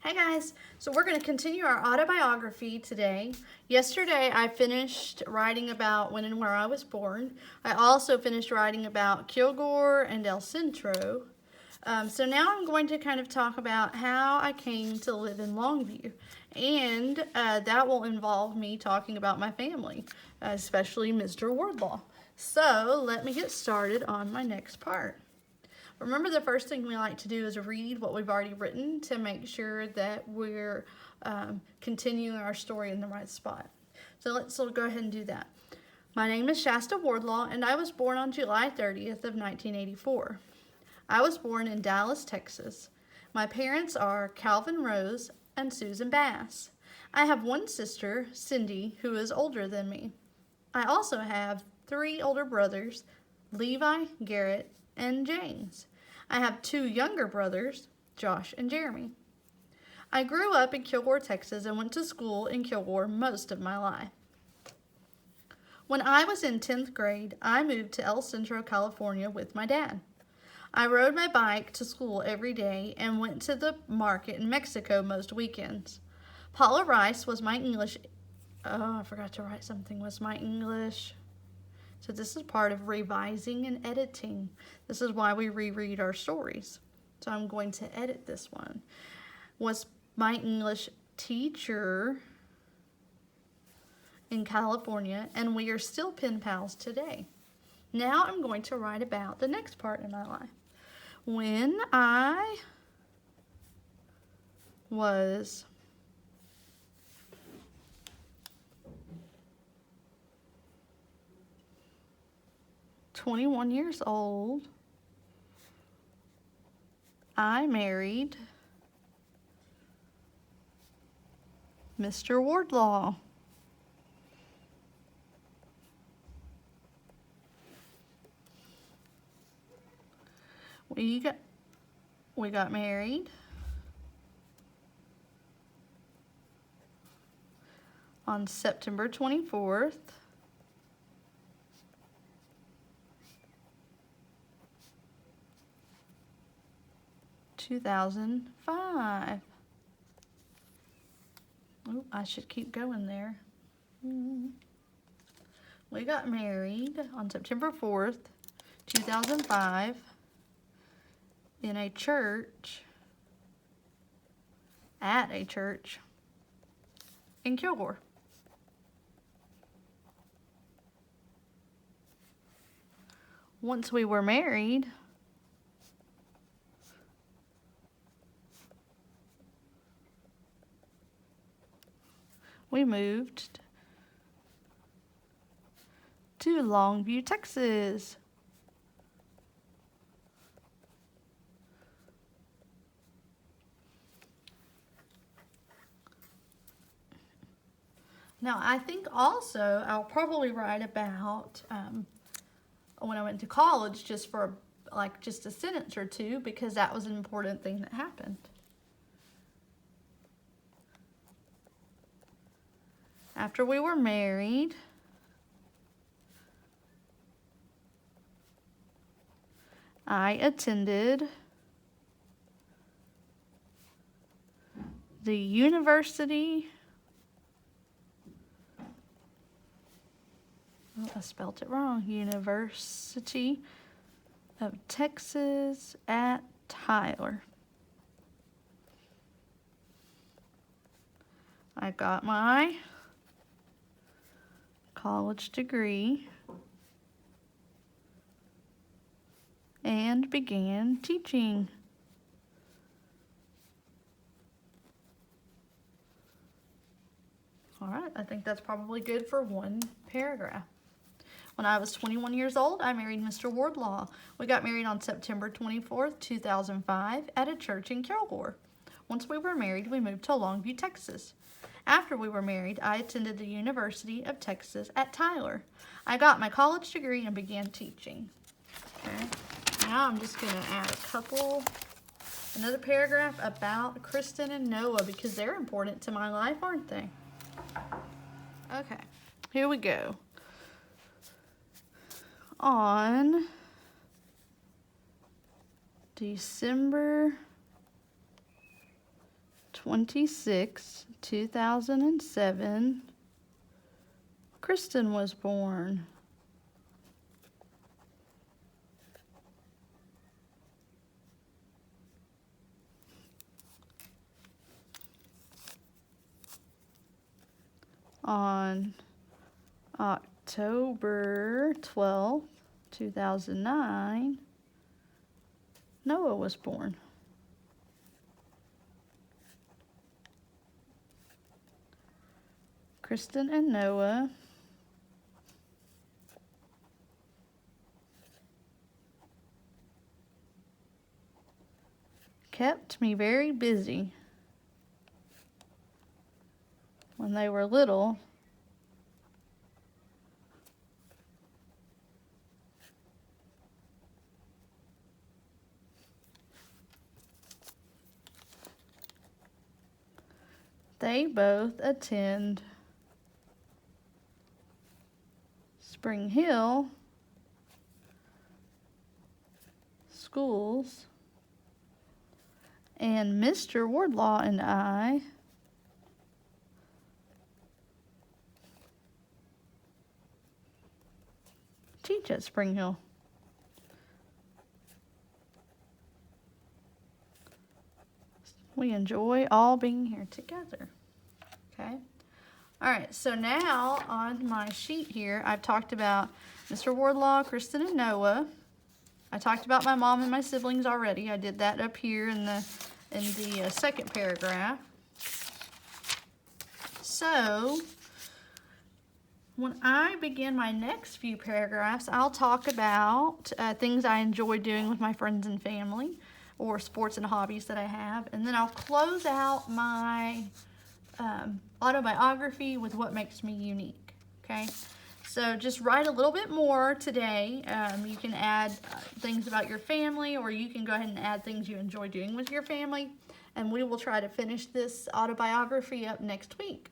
Hey guys, so we're going to continue our autobiography today. Yesterday I finished writing about when and where I was born. I also finished writing about Kilgore and El Centro. So now I'm going to kind of talk about how I came to live in Longview. And that will involve me talking about my family, especially Mr. Wardlaw. So let me get started on my next part. Remember, the first thing we like to do is read what we've already written to make sure that we're continuing our story in the right spot. So let's go ahead and do that. My name is Shasta Wardlaw, and I was born on July 30th of 1984. I was born in Dallas, Texas. My parents are Calvin Rose and Susan Bass. I have one sister, Cindy, who is older than me. I also have 3 older brothers, Levi, Garrett, and James. I have 2 younger brothers, Josh and Jeremy. I grew up in Kilgore, Texas, and went to school in Kilgore most of my life. When I was in 10th grade, I moved to El Centro, California with my dad. I rode my bike to school every day and went to the market in Mexico most weekends. Paula Rice was my English. Oh, I forgot to write something. Was my English. So this is part of revising and editing. This is why we reread our stories. So I'm going to edit this one. Was my English teacher in California, and we are still pen pals today. Now I'm going to write about the next part in my life. When I was 21 years old, I married Mr. Wardlaw. We got married on September 24th, 2005. Oh, I should keep going there. We got married on September 4th, 2005 in a church, at a church in Kilgore. Once we were married, we moved to Longview, Texas. Now, I think also I'll probably write about when I went to college, just for just a sentence or two, because that was an important thing that happened. After we were married, I attended the University. Oh, I spelled it wrong. University of Texas at Tyler. I got my college degree and began teaching. All right, I think that's probably good for one paragraph. When I was 21 years old, I married Mr. Wardlaw. We got married on September 24th, 2005 at a church in Kilgore. Once we were married, we moved to Longview, Texas. After we were married, I attended the University of Texas at Tyler. I got my college degree and began teaching. Okay. Now I'm just going to add another paragraph about Kristen and Noah, because they're important to my life, aren't they? Okay, here we go. On December 26, 2007, Kristen was born. On October 12th, 2009, Noah was born. Kristen and Noah kept me very busy when they were little. They both attend Spring Hill schools, and Mr. Wardlaw and I teach at Spring Hill. We enjoy all being here together. Okay. All right, so now on my sheet here, I've talked about Mr. Wardlaw, Kristen, and Noah. I talked about my mom and my siblings already. I did that up here in the second paragraph. So when I begin my next few paragraphs, I'll talk about things I enjoy doing with my friends and family, or sports and hobbies that I have, and then I'll close out my autobiography with what makes me unique. Okay, so just write a little bit more today. You can add things about your family, or you can go ahead and add things you enjoy doing with your family, and we will try to finish this autobiography up next week.